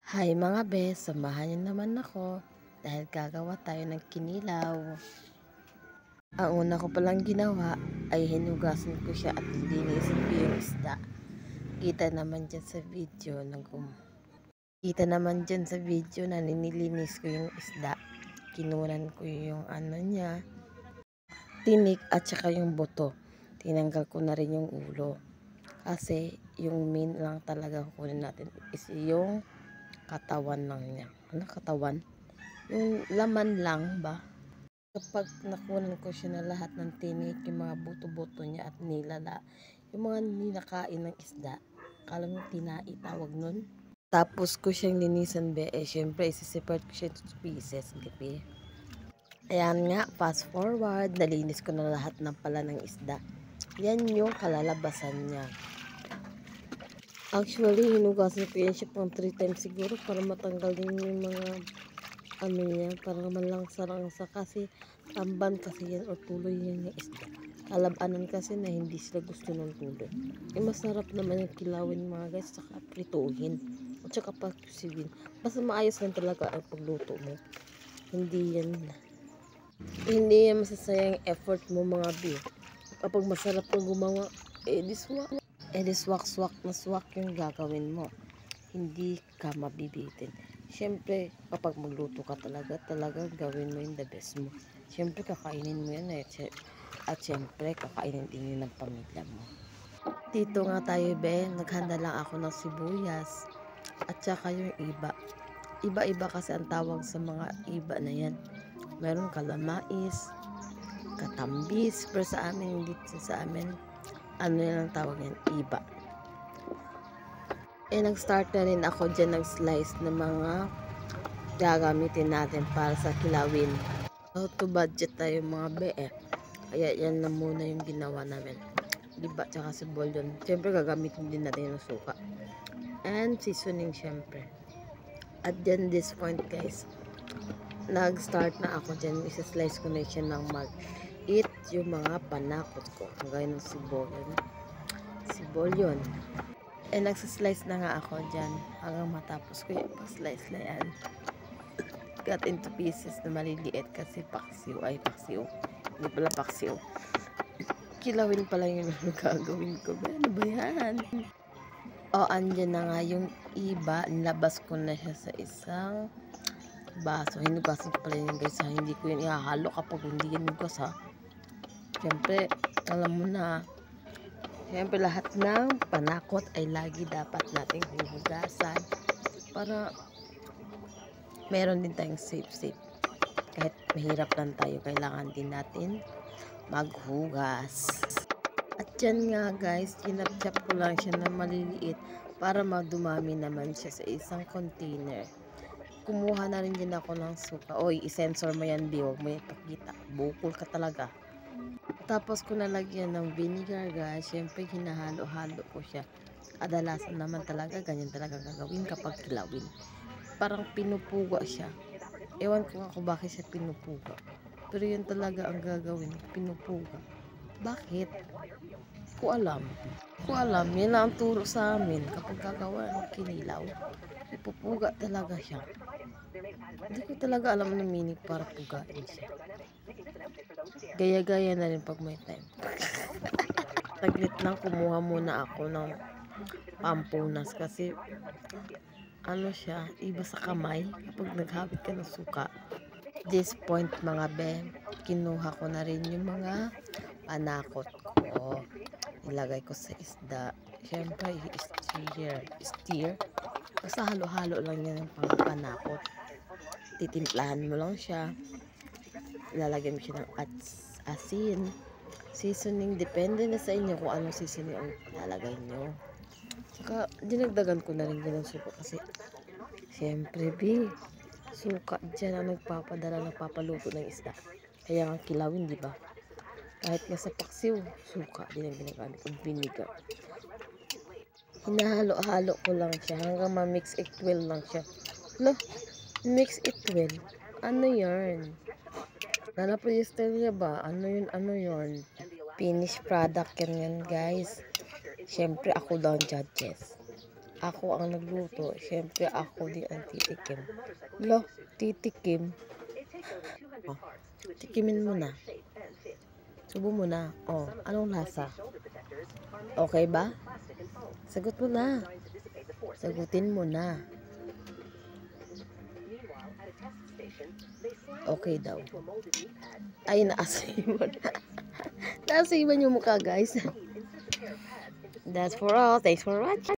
Hi mga bes, samahan niyo naman ako dahil gagawa tayo ng kinilaw. Ang una ko palang ginawa ay hinugasan ko siya at linisin ko yung isda. Kita naman dyan sa video na nililinis ko yung isda. Kinunan ko yung ano niya, tinik at saka yung buto. Tinanggal ko na rin yung ulo. Kasi yung main lang talaga kukunin natin is yung katawan lang niya. Ano katawan? Yung laman lang ba? Kapag nakunan ko siya na lahat ng tinik, yung mga buto-buto niya at nilala, yung mga ninakain ng isda, kala mo tinai tawag nun. Tapos ko siyang linisan be, syempre isi-separate ko siya into pieces, gabi. Ayan nga, fast forward, nalinis ko na lahat ng pala ng isda. Yan yung kalalabasan niya. Actually, hinugasan ko yan siya pang 3 times siguro para matanggal din yung mga ano niya, para man lang sarang-sa kasi tamban kasi yan o tuloy yan yung isda. Kalabanan kasi na hindi sila gusto ng tuloy. Masarap naman yung kilawin mga guys, saka prituhin at saka pagkusiwin. Basta maayos lang talaga ang pagluto mo. Hindi yan masasayang effort mo mga bi. Kapag masarap kang gumawa, swak na swak yung gagawin mo. Hindi ka mabibitin. Siyempre, kapag magluto ka talaga gawin mo yung the best mo. Siyempre, kakainin mo yan at siyempre, kakainin din yun ng pamilya mo. Dito nga tayo, be, naghanda lang ako ng sibuyas at saka yung iba. Iba-iba kasi ang tawag sa mga iba na yan. Meron kalamais, katambis, pero sa amin, dito sa amin, ano yan ang tawag yan, iba. Nag-start na rin ako dyan nag-slice ng mga gagamitin natin para sa kilawin. So, to budget tayo mga be kaya yan na muna yung ginawa namin. Diba, tsaka si bulyon. Siyempre, gagamitin din natin yung suka. And seasoning siyempre. At dyan this point guys, nag-start na ako dyan. Isa-slice ko na siya ng mag-eat yung mga panakot ko. Gaya ng sibol yun. Nagsaslice na nga ako dyan hanggang matapos ko yung pa-slice na yan. Cut into pieces na maliliit kasi paksiw. Hindi pala paksiw. Kilawin pala yung gagawin ko. Ano ba yan? Andyan na nga yung iba. Nilabas ko na siya sa isang baso. Hinugasan ko pala yun guys. Hindi ko yun ihahalo kapag hindi yan hugas ha. Siyempre, alam mo na. Siyempre, lahat ng panakot ay lagi dapat nating hinugasan para meron din tayong safe. Kahit mahirap lang tayo, kailangan din natin maghugas. At yan nga guys, kinapchap ko lang siya na maliliit para madumami naman siya sa isang container. Kumuha na rin din ako ng suka. Oy, isensor mo yan, Bi. Huwag mo ipakita. Bukol ka talaga. Tapos ko nalagyan ng vinegar guys. Siyempre, hinahalo-halo ko siya. Kadalasan naman talaga, ganyan talaga gagawin kapag kilawin. Parang pinupuga siya. Ewan ko nga kung bakit siya pinupuga. Pero yun talaga ang gagawin, pinupuga. Bakit? Ko alam. Yan ang turo sa amin kapag gagawa ng kinilaw. Ipupuga talaga siya. Hindi ko talaga alam ng meaning para pugain siya. Gaya-gaya na rin pag may time. Taglit lang, kumuha muna ako ng pampunas kasi ano siya, iba sa kamay kapag naghapit ka ng suka. This point mga be, kinuha ko na rin yung mga panakot ko. Ilagay ko sa isda. Siyempre, steer. Basta halo-halo lang yan yung panakot. Titimplahan mo lang siya. Ilalagay mo siya ng asin. Seasoning, depende na sa inyo kung anong seasoning ang lalagay nyo. Saka, dinagdagan ko na rin ng suka kasi siyempre, suka dyan ang nagpapaluto ng isda. Kaya nga kilawin, di ba? Kahit nga sa paksiw, suka din ang ginagamit o vinegar. Hinahalo-halo ko lang siya hanggang ma-mix it well lang siya. Mix it well? Ano yarn? Nanapo yung style niya ba? Ano yun? Finished product yan guys. Siyempre, ako daw ang judges. Ako ang nagluto. Siyempre, ako din ang titikim. Lo, titikim. Oh, tikimin mo na. Subo mo na. Oh, anong lasa? Okay ba? Sagot mo na. Sagutin mo na. Okay daw. Ay, naasiman. Naasiman yung mukha, guys. That's for all. Thanks for watching.